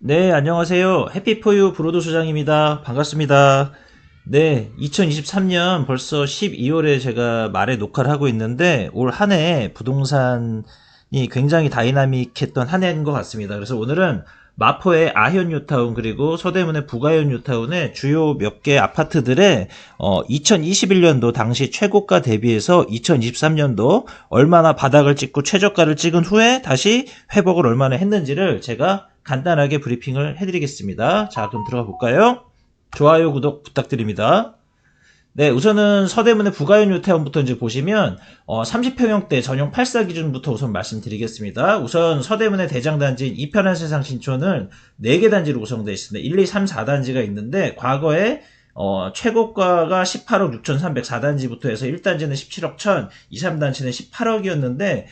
네, 안녕하세요. 해피포유 브로드 소장입니다. 반갑습니다. 네, 2023년 벌써 12월에 제가 말에 녹화를 하고 있는데 올 한 해 부동산이 굉장히 다이나믹했던 한 해인 것 같습니다. 그래서 오늘은 마포의 아현 뉴타운 그리고 서대문의 북아현 뉴타운의 주요 몇 개 아파트들의 2021년도 당시 최고가 대비해서 2023년도 얼마나 바닥을 찍고 최저가를 찍은 후에 다시 회복을 얼마나 했는지를 제가 간단하게 브리핑을 해드리겠습니다. 자, 그럼 들어가 볼까요? 좋아요, 구독 부탁드립니다. 네, 우선은 서대문의 부가연 뉴타운부터 이제 보시면 30평형대 전용 8사 기준부터 우선 말씀드리겠습니다. 우선 서대문의 대장단지인 이편한 세상 신촌은 4개 단지로 구성되어 있습니다. 1, 2, 3, 4단지가 있는데 과거에 최고가가 18억 6,300 4단지부터 해서 1단지는 17억 1,000, 2, 3단지는 18억이었는데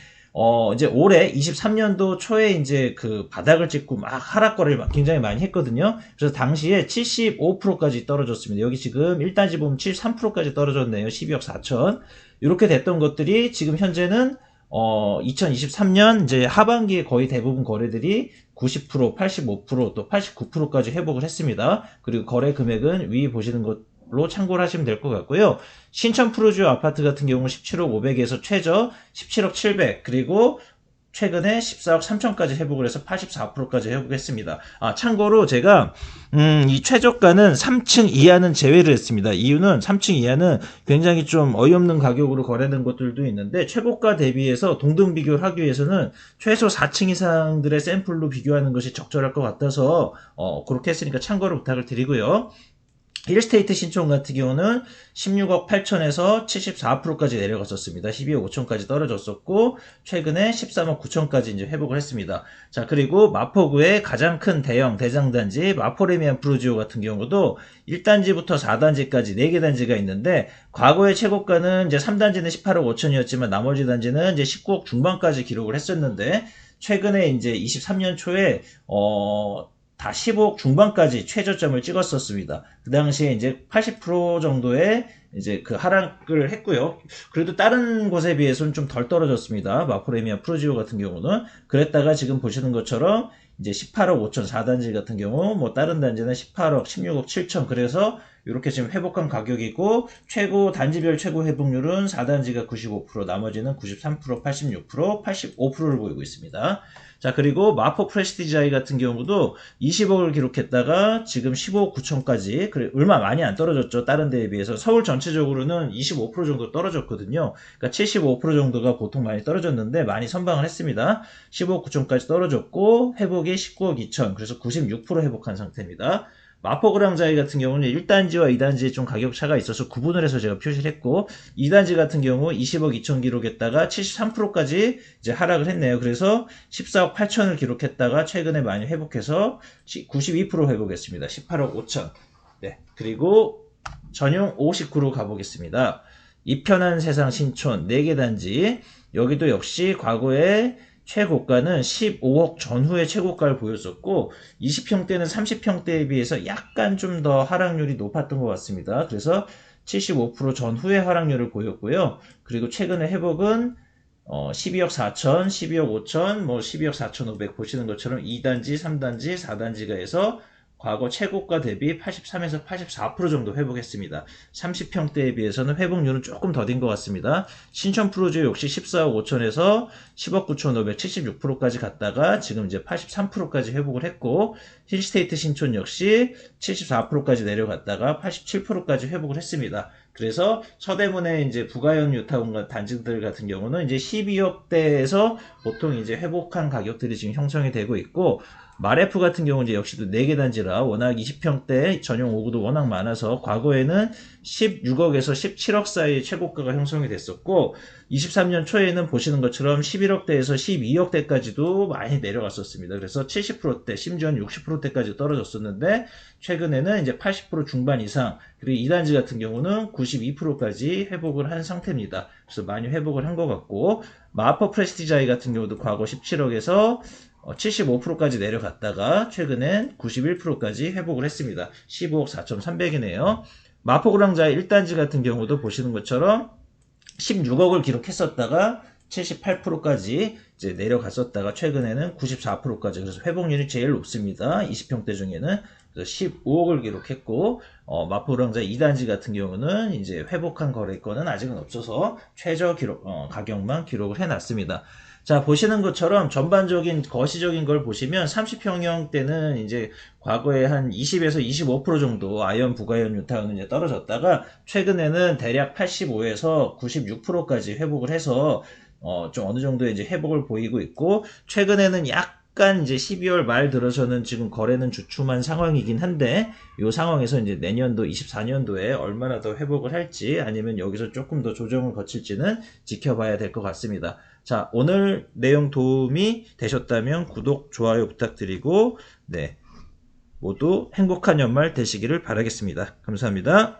이제 올해 23년도 초에 이제 그 바닥을 찍고 막 하락거래를 막 굉장히 많이 했거든요. 그래서 당시에 75%까지 떨어졌습니다. 여기 지금 1단지 보면 73%까지 떨어졌네요. 12억 4천. 이렇게 됐던 것들이 지금 현재는 2023년 이제 하반기에 거의 대부분 거래들이 90%, 85%또 89%까지 회복을 했습니다. 그리고 거래 금액은 위 보시는 것로 참고를 하시면 될 것 같고요. 신천 프로지오 아파트 같은 경우는 17억 500에서 최저 17억 700 그리고 최근에 14억 3천까지 회복을 해서 84%까지 회복했습니다. 참고로 제가 이 최저가는 3층 이하는 제외를 했습니다. 이유는 3층 이하는 굉장히 좀 어이없는 가격으로 거래된 것들도 있는데 최고가 대비해서 동등 비교를 하기 위해서는 최소 4층 이상들의 샘플로 비교하는 것이 적절할 것 같아서 그렇게 했으니까 참고로 부탁을 드리고요. 힐스테이트 신촌 같은 경우는 16억 8천에서 74%까지 내려갔었습니다. 12억 5천까지 떨어졌었고 최근에 13억 9천까지 이제 회복을 했습니다. 자, 그리고 마포구의 가장 큰 대형 대장단지 마포레미안 프루지오 같은 경우도 1단지부터 4단지까지 4개 단지가 있는데 과거의 최고가는 이제 3단지는 18억 5천이었지만 나머지 단지는 이제 19억 중반까지 기록을 했었는데 최근에 이제 23년 초에 다 15억 중반까지 최저점을 찍었었습니다. 그 당시에 이제 80% 정도의 이제 그 하락을 했고요. 그래도 다른 곳에 비해서는 좀 덜 떨어졌습니다. 마포레미아 프로지오 같은 경우는. 그랬다가 지금 보시는 것처럼 이제 18억 5천 4단지 같은 경우 뭐 다른 단지는 18억, 16억 7천 그래서 이렇게 지금 회복한 가격이고 최고 단지별 최고 회복률은 4단지가 95%, 나머지는 93%, 86%, 85%를 보이고 있습니다. 자, 그리고 마포 프레스티지 아이 같은 경우도 20억을 기록했다가 지금 15억 9천까지, 그래, 얼마 많이 안 떨어졌죠. 다른 데에 비해서. 서울 전체적으로는 25% 정도 떨어졌거든요. 그러니까 75% 정도가 보통 많이 떨어졌는데 많이 선방을 했습니다. 15억 9천까지 떨어졌고, 회복이 19억 2천, 그래서 96% 회복한 상태입니다. 마포그랑자이 같은 경우는 1단지와 2단지에 좀 가격 차가 있어서 구분을 해서 제가 표시를 했고 2단지 같은 경우 20억 2천 기록했다가 73%까지 이제 하락을 했네요. 그래서 14억 8천을 기록했다가 최근에 많이 회복해서 92% 회복했습니다. 18억 5천. 네. 그리고 전용 59로 가보겠습니다. 이편한 세상 신촌 4개 단지. 여기도 역시 과거에 최고가는 15억 전후의 최고가를 보였었고 20평대는 30평대에 비해서 약간 좀 더 하락률이 높았던 것 같습니다. 그래서 75% 전후의 하락률을 보였고요. 그리고 최근의 회복은 12억 4천, 12억 5천, 뭐 12억 4천 5백 보시는 것처럼 2단지, 3단지, 4단지가 해서 과거 최고가 대비 83에서 84% 정도 회복했습니다. 30평대에 비해서는 회복률은 조금 더딘 것 같습니다. 신천 프로지오 역시 14억 5천에서 10억 9천 5백 76%까지 갔다가 지금 이제 83%까지 회복을 했고 힐스테이트 신촌 역시 74%까지 내려갔다가 87%까지 회복을 했습니다. 그래서 서대문의 이제 부가형 유타운 단지들 같은 경우는 이제 12억대에서 보통 이제 회복한 가격들이 지금 형성이 되고 있고 마레프 같은 경우는 이제 역시도 4개 단지라 워낙 20평대 전용 5구도 워낙 많아서 과거에는 16억에서 17억 사이의 최고가가 형성이 됐었고 23년 초에는 보시는 것처럼 11억대에서 12억대까지도 많이 내려갔었습니다. 그래서 70%대 심지어는 60%대까지 떨어졌었는데 최근에는 이제 80% 중반 이상 그리고 2단지 같은 경우는 92%까지 회복을 한 상태입니다. 그래서 많이 회복을 한 것 같고 마포 프레스티자이 같은 경우도 과거 17억에서 75%까지 내려갔다가 최근엔 91%까지 회복을 했습니다. 15억 4,300이네요. 마포그랑자의 1단지 같은 경우도 보시는 것처럼 16억을 기록했었다가 78%까지 이제 내려갔었다가 최근에는 94%까지, 그래서 회복률이 제일 높습니다. 20평대 중에는. 그래서 15억을 기록했고, 마포랑자 2단지 같은 경우는 이제 회복한 거래건은 아직은 없어서 최저 기록, 가격만 기록을 해놨습니다. 자, 보시는 것처럼 전반적인 거시적인 걸 보시면 30평형 때는 이제 과거에 한 20에서 25% 정도 아연 부가연 유타는 이제 떨어졌다가 최근에는 대략 85에서 96%까지 회복을 해서 좀 어느 정도 이제 회복을 보이고 있고, 최근에는 약간 이제 12월 말 들어서는 지금 거래는 주춤한 상황이긴 한데, 이 상황에서 이제 내년도 24년도에 얼마나 더 회복을 할지 아니면 여기서 조금 더 조정을 거칠지는 지켜봐야 될 것 같습니다. 자, 오늘 내용 도움이 되셨다면 구독, 좋아요 부탁드리고, 네, 모두 행복한 연말 되시기를 바라겠습니다. 감사합니다.